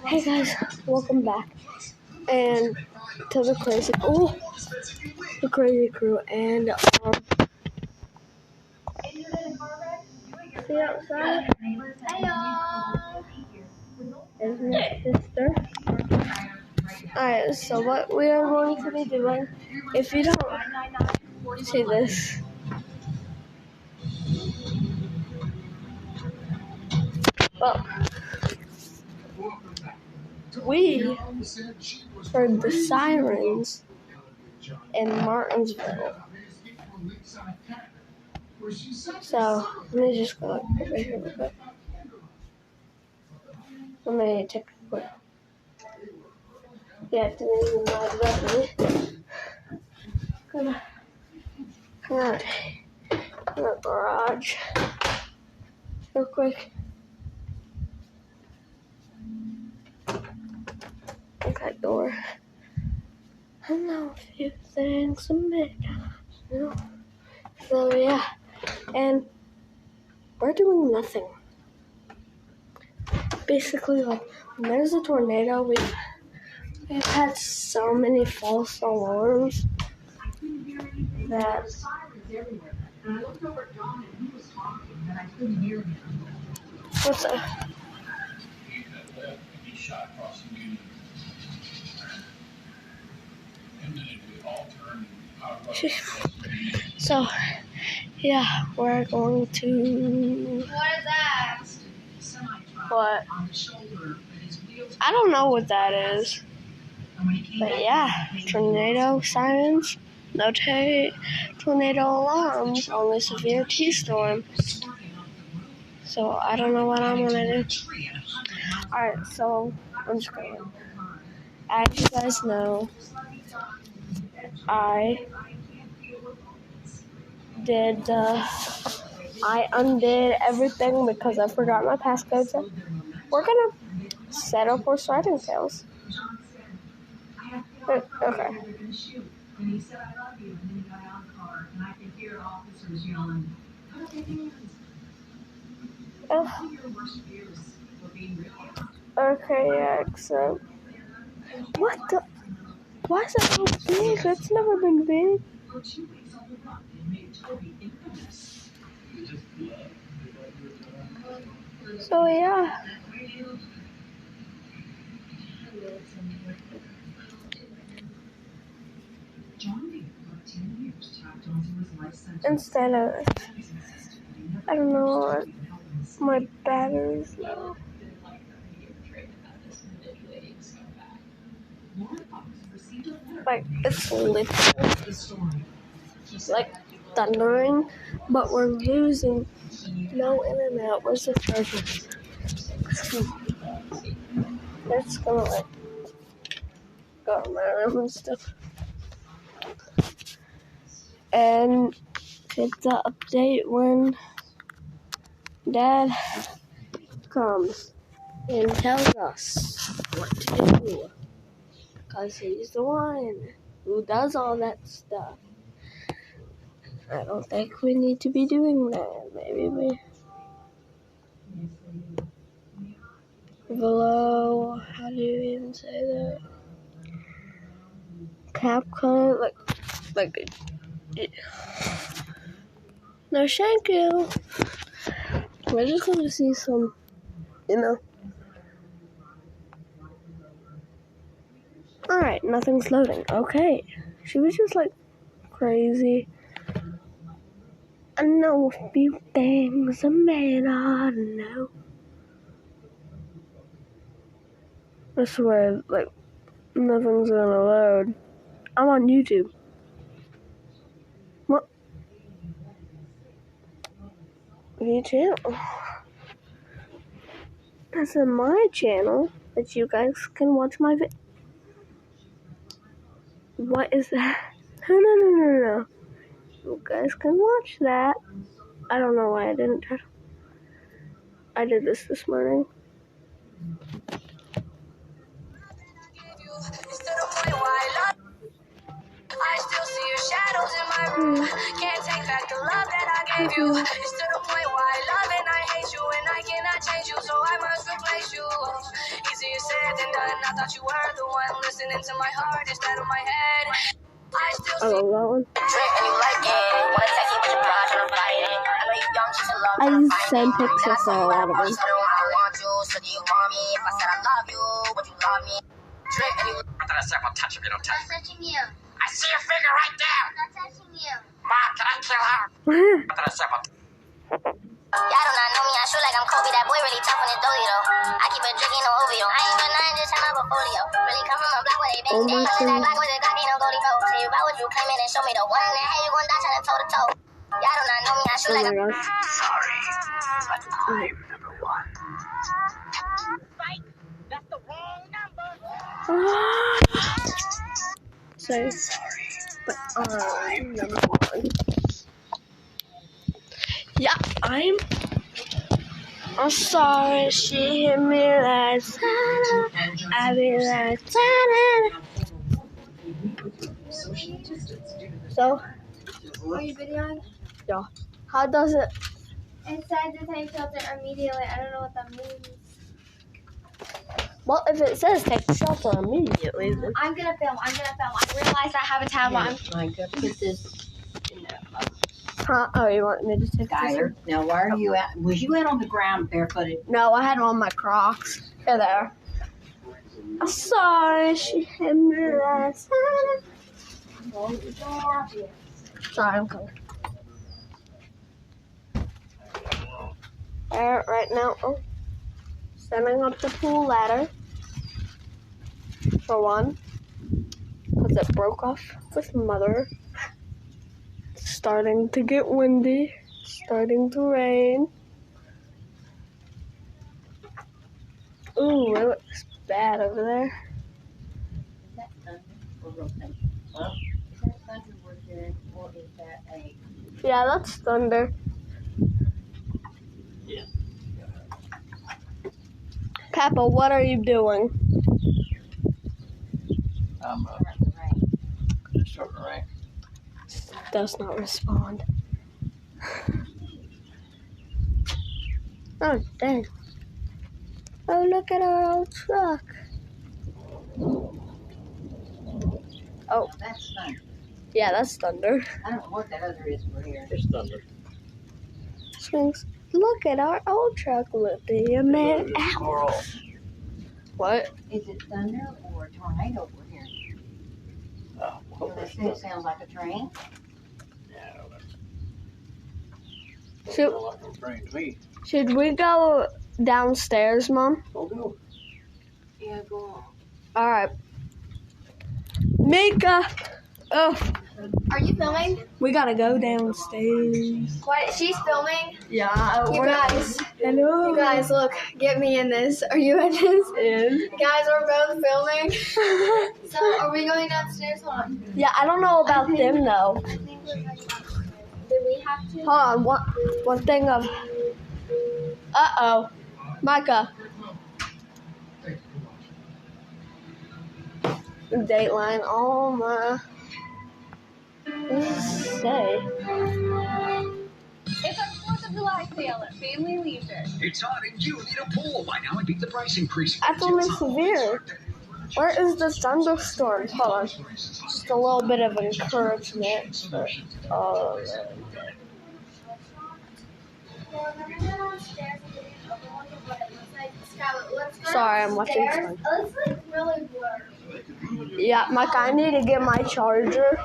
Hey guys, welcome back and to the crazy crew and see outside is my sister. Alright, so what we are going to be doing, if you don't see this, well, we heard the sirens in Martinsville. So, let me just go over here real quick. Let me take a quick. Yeah, to me, my come on, garage, real quick. Okay, door. I know a few things a minute. So yeah, and we're doing nothing. Basically, like when there's a tornado, we've had so many false alarms that. What's that? So, yeah, we're going to. What is that? What? I don't know what that is. But yeah, tornado sirens, no tornado alarms, only severe T-storm. So I don't know what I'm gonna do. Alright, so I'm just going. As you guys know, I undid everything because I forgot my passcode. So we're gonna set up horse riding tails. Okay. Okay, yeah, so what the? Why is it so big? That's never been big. So yeah. Instead of, I don't know, my batteries now. Like, it's literally like thundering, but we're losing no internet. Where's the charger? That's gonna like go around and stuff. And get the update when Dad comes and tells us what to do. Because he's the one who does all that stuff. I don't think we need to be doing that. Maybe we... Below, how do you even say that? CapCut, like no, thank you. We're just gonna see some, Alright, nothing's loading. Okay. She was just like crazy. I know a few things a man ought to know. I swear, like, nothing's gonna load. I'm on YouTube. What? Your channel? That's in my channel that you guys can watch my video. What is that? No. You guys can watch that. I don't know why I didn't. I did this morning. I still see your shadows in my room. Can't take back the love that I gave you. It's to the point why I love and I hate you, and I cannot change you, so I must replace you. see you said and done. I thought you were the one listening to my heart instead of my head. I still I love that one. and you like it. Wanna text you, but you're proud, trying to fight it. I know you young, just in love, I trying to use find same me. picture for a lot of them. I want you, so do you want me? If I said I love you, would you love me? And you what did I say? I'll touch him, you don't touch me. I'm touching you. I see your finger right there. I'm not touching you. Mom, can I kill her? What did I say? Y'all do not know me, I shoot like I'm Kobe. That boy really tough on his dolly though. I keep it drinking, no OVO. I ain't been nothing, just turn my portfolio. Really come from a block where they bang bang. That Glock with a Glock, ain't no goldie toe. Tell you about what you claiming and show me the one in the head. You gon' die trying to toe to toe. Y'all do not know me, I shoot Oh like my I'm gosh. sorry, but I'm number one. Right, that's the wrong number. So, but I'm number one. Yeah, I'm sorry she hit me like that. I be like that. So, Are you videoing? yeah. How does it? It said to take shelter immediately. I don't know what that means. Well, if it says take shelter immediately, then I'm gonna film. I realized I have a tablet. I'm gonna put this in there. huh? Oh, you want me to take this? Skylar, now where are you at? Was you out on the ground barefooted? No, I had on my Crocs. Here they are. I'm sorry she hit me like that. Close the door. Sorry, I'm coming. Right now, setting up the pool ladder for one, because it broke off with Mother. It's starting to get windy, starting to rain. Ooh, it looks bad over there. Is that thunder or rotation? Huh? Is that thunder we're hearing, or is that a... Yeah, that's thunder. Yeah. Papa, what are you doing? I'm rain? starting to rain. Does not respond. Oh, dang. Oh, look at our old truck. Oh, Now that's thunder. yeah, that's thunder. I don't know what that other is for here. It's thunder. Swings. Look at our old truck with the man out. Squirrel. What? Is it thunder or a tornado we're hearing? Oh, It sounds like a train. yeah. Should, Like a train to me. should we go downstairs, Mom? Oh, go. Yeah, go on. All right. Mika. Oh, Are you filming? we gotta go downstairs. What? She's filming. Yeah. You guys. Hello. You guys, look. Get me in this. Are you in this? Guys, we're both filming. So, are we going downstairs? Hold on. Yeah, I don't know about them though. I think we're going downstairs. Do we have to? Hold on. One thing of. Uh-oh. Micah. Dateline. Oh my. What does it say? It's our 4th of July sale at Family Leisure. It's hot and you need a pool. Buy now and beat the price increase. That's only severe. Where is the thunderstorm? Hold on. Just a little bit of encouragement. But, Sorry, I'm watching It fun. looks like really blurry. Yeah, Mike, I need to get my charger.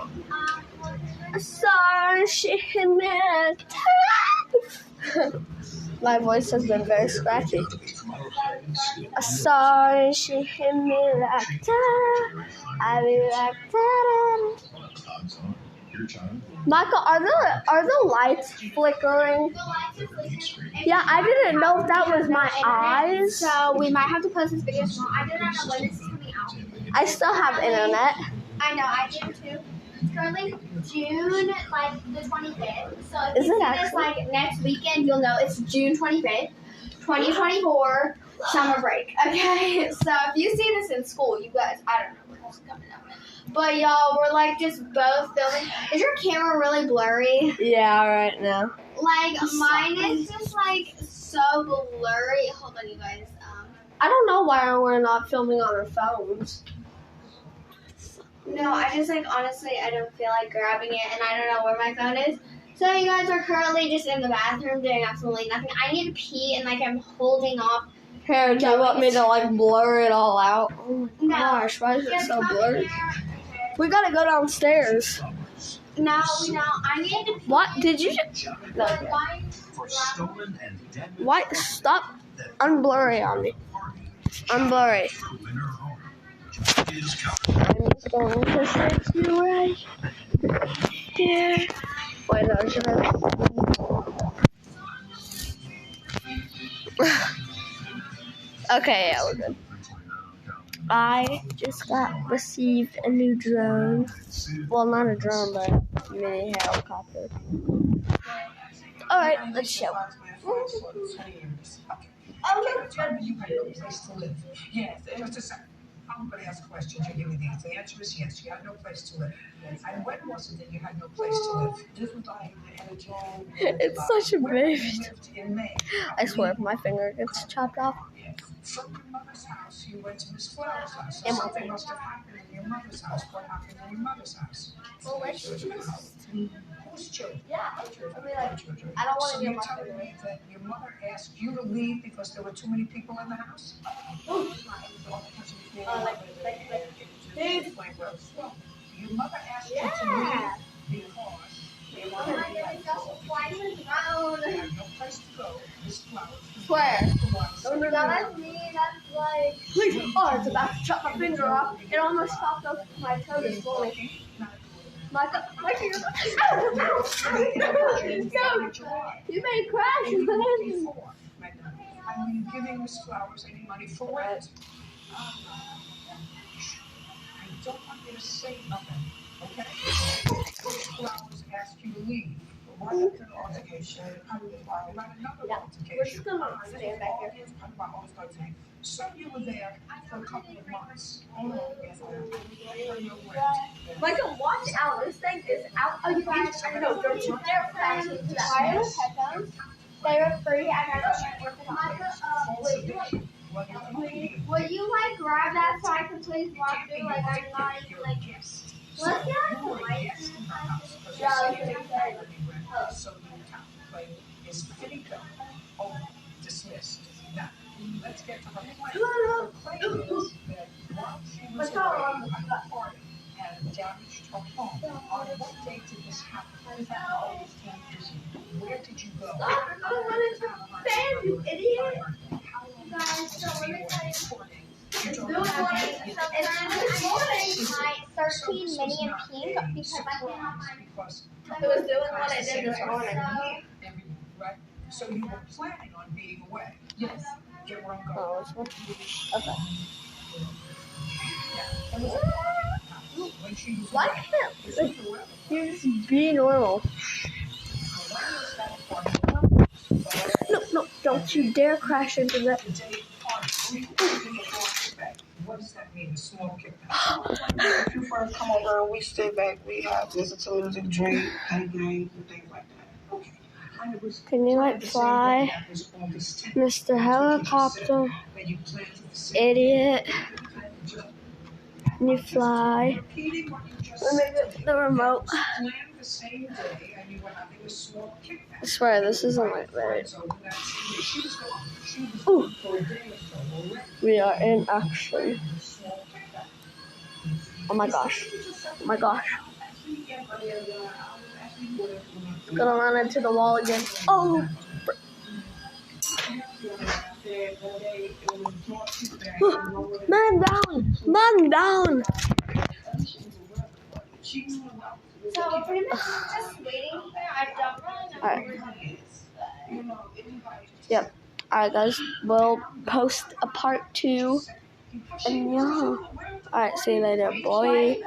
Sorry, she hit me. My voice has been very scratchy. Sorry, she hit me like that. I be like that. Michael, are the lights flickering? Yeah, I didn't know if that was my eyes. So we might have to post this video tomorrow. I do not know when this is coming out. I still have internet. I know, I do too. It's currently June, like, the 25th. So if Is you it see actually? this, like, next weekend, you'll know it's June 25th, 2024, summer break. Okay? So if you see this in school, you guys, I don't know what else is coming up. But y'all, we're, like, just both filming. Is your camera really blurry? Yeah, right now. Like, mine is just, like, so blurry. Hold on, you guys. I don't know why we're not filming on our phones. No, I just honestly, I don't feel like grabbing it, and I don't know where my phone is. So you guys are currently just in the bathroom doing absolutely nothing. I need to pee, and I'm holding off. Here, do you want me to blur it all out? Oh my gosh, why is it Just so come blurry? here. We gotta go downstairs. No, I need to pee. What did you? No. Why? Stop unblurry on me. Unblurry. I'm just going to fix you right here. Wait, no, should I? Okay, yeah, we're good. I just received a new drone. Well, not a drone, but a mini helicopter. Alright, let's show. Yes, just a second. I'm going to ask questions. You give me the answer. The answer is yes. You had no place to live. And when was it that you had no place to live? This was like in a drone. It's such a baby. In May. I swear, if my finger gets chopped off. From your mother's house, you went to Miss Flower's house. In my Something must have happened in your mother's house. What happened in your mother's house? Well, let's just. Whose children? Yeah, Children. children. I don't want So to you're get my telling me that your mother asked you to leave because there were too many people in the house? Your mother asked you to leave because they had no place to go. Miss Flowers. Swear. No, that's me. That's like. Oh, it's about to chop my finger off. It almost chopped off my toe this morning. My finger. You made a crash. Are you giving Miss Flowers any money for rent? I don't want you to say nothing, okay? Miss Flowers asked you to leave. Why not an altercation? Why not another altercation? We're just gonna stand back here. So you were there for a couple of months. Michael, watch out. This thing is out. Oh, you guys, I know. Don't you dare crash into that. Wireless headphones. They were free. I got them. Wait, will you grab that so I can please walk through? I'm not even let's get the lights. Yeah, So the play is finito. Oh, dismissed. Now, let's get to her plan. Her plan is that while she was away at the party and damaged her home, on what date did this happen? Where did you go? I don't want to fan, you idiot. Guys, so let me tell you. It's this morning, my 13 mini and pink because I can't have mine. It was doing what I did this morning. So you were planning on being away? Yes. Get where I'm going. Oh, this one? Okay. Why can't you just be normal? No, don't you dare crash into that. What does that mean, a small kickback? If you first come over and we stay back, we have listen to music, drink, play games, and things like that. Okay. Can you fly, Mr. Helicopter? Idiot. Can you fly? Let me get the remote. I swear, this isn't like that. Ooh. We are in action. Oh my gosh. Oh my gosh. Gonna run into the wall again. Oh! Man down! Man down! So we're pretty much just waiting here. I don't really know. Alright. Yep. Alright guys, we'll post a part 2. And yeah. Alright, see you later, boy.